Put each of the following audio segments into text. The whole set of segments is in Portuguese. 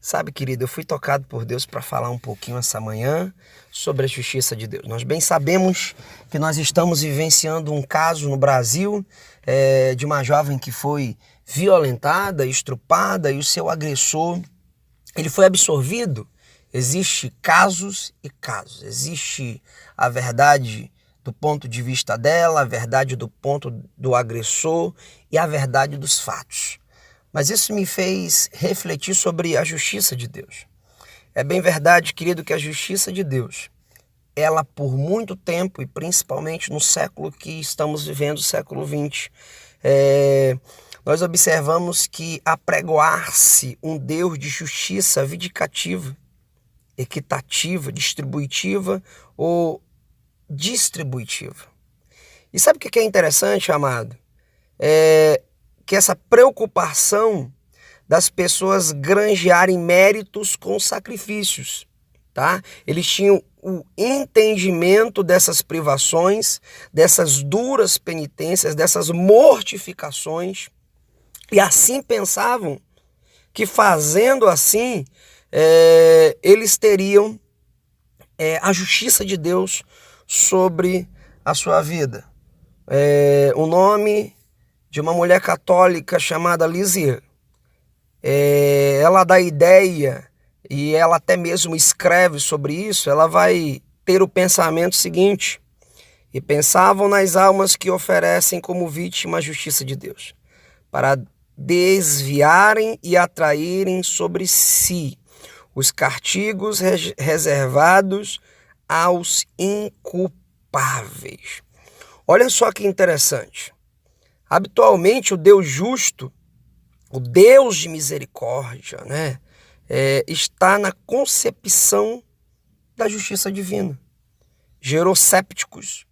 Sabe, querido, eu fui tocado por Deus para falar um pouquinho essa manhã sobre a justiça de Deus. Nós bem sabemos que nós estamos vivenciando um caso no Brasil de uma jovem que foi violentada, estrupada e o seu agressor, ele foi absorvido. Existem casos e casos. Existe a verdade do ponto de vista dela, a verdade do ponto do agressor e a verdade dos fatos. Mas isso me fez refletir sobre a justiça de Deus. É bem verdade, querido, que a justiça de Deus, ela por muito tempo, e principalmente no século que estamos vivendo, o século XX, nós observamos que apregoar-se um Deus de justiça vindicativa, equitativa, distributiva ou distributiva. E sabe o que é interessante, amado? Que essa preocupação das pessoas granjearem méritos com sacrifícios, tá? Eles tinham o entendimento dessas privações, dessas duras penitências, dessas mortificações, e assim pensavam que fazendo assim, eles teriam a justiça de Deus sobre a sua vida. O nome de uma mulher católica chamada Lisieux, ela dá ideia, e ela até mesmo escreve sobre isso. Ela vai ter o pensamento seguinte: e pensavam nas almas que oferecem como vítima a justiça de Deus, para desviarem e atraírem sobre si os castigos reservados aos inculpáveis. Olha só que interessante. Habitualmente o Deus justo, o Deus de misericórdia, está na concepção da justiça divina. Gerou sépticos,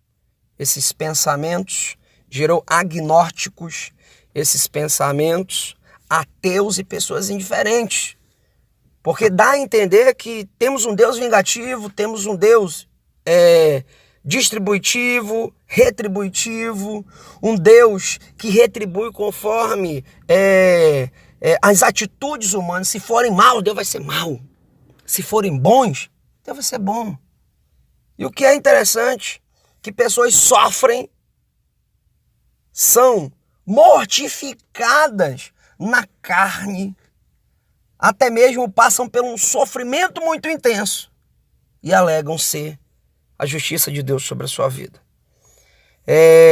esses pensamentos, gerou agnósticos, esses pensamentos, ateus e pessoas indiferentes. Porque dá a entender que temos um Deus vingativo, temos um Deus distributivo, retributivo, um Deus que retribui conforme as atitudes humanas. Se forem maus, Deus vai ser mau. Se forem bons, Deus vai ser bom. E o que é interessante, que pessoas sofrem, são mortificadas na carne, até mesmo passam por um sofrimento muito intenso e alegam ser a justiça de Deus sobre a sua vida.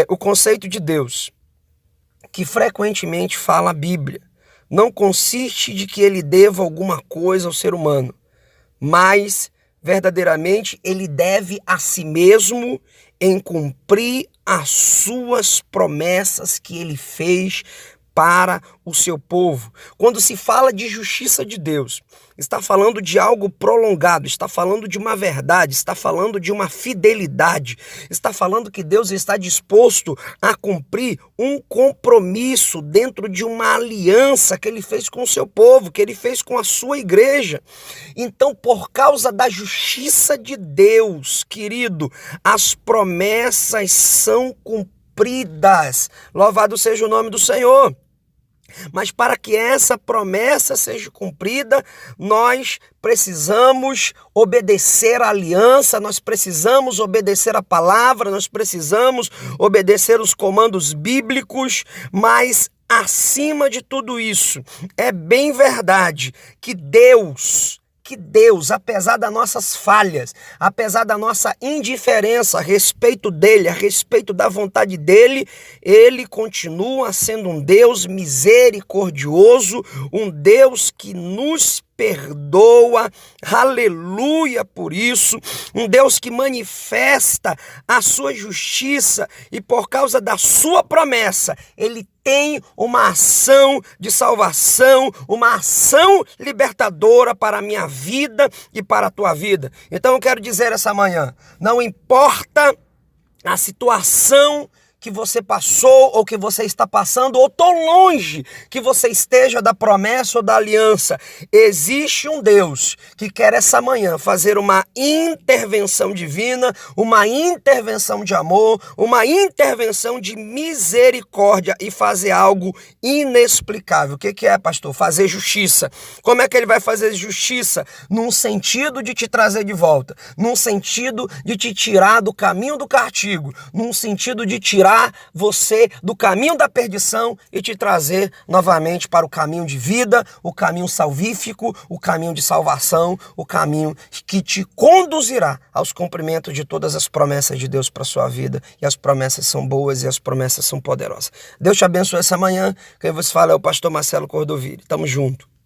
O conceito de Deus, que frequentemente fala a Bíblia, não consiste de que ele deva alguma coisa ao ser humano, mas verdadeiramente ele deve a si mesmo em cumprir as suas promessas que ele fez para o seu povo. Quando se fala de justiça de Deus, está falando de algo prolongado, está falando de uma verdade, está falando de uma fidelidade, está falando que Deus está disposto a cumprir um compromisso dentro de uma aliança que ele fez com o seu povo, que ele fez com a sua igreja. Então, por causa da justiça de Deus, querido, as promessas são cumpridas. Louvado seja o nome do Senhor. Mas para que essa promessa seja cumprida, nós precisamos obedecer à aliança, nós precisamos obedecer à palavra, nós precisamos obedecer os comandos bíblicos, mas acima de tudo isso, é bem verdade que Deus, apesar das nossas falhas, apesar da nossa indiferença a respeito dele, a respeito da vontade dele, ele continua sendo um Deus misericordioso, um Deus que nos perdoa, aleluia por isso, um Deus que manifesta a sua justiça e por causa da sua promessa, ele tem uma ação de salvação, uma ação libertadora para a minha vida e para a tua vida. Então eu quero dizer essa manhã, não importa a situação que você passou ou que você está passando, ou tão longe que você esteja da promessa ou da aliança, existe um Deus que quer essa manhã fazer uma intervenção divina, uma intervenção de amor, uma intervenção de misericórdia e fazer algo inexplicável. O que é, pastor? Fazer justiça. Como é que ele vai fazer justiça? Num sentido de te trazer de volta, num sentido de te tirar do caminho do castigo, num sentido de tirar você do caminho da perdição e te trazer novamente para o caminho de vida, o caminho salvífico, o caminho de salvação, o caminho que te conduzirá aos cumprimentos de todas as promessas de Deus para a sua vida. E as promessas são boas e as promessas são poderosas. Deus te abençoe essa manhã. Quem vos fala é o pastor Marcelo Cordoville. Tamo junto.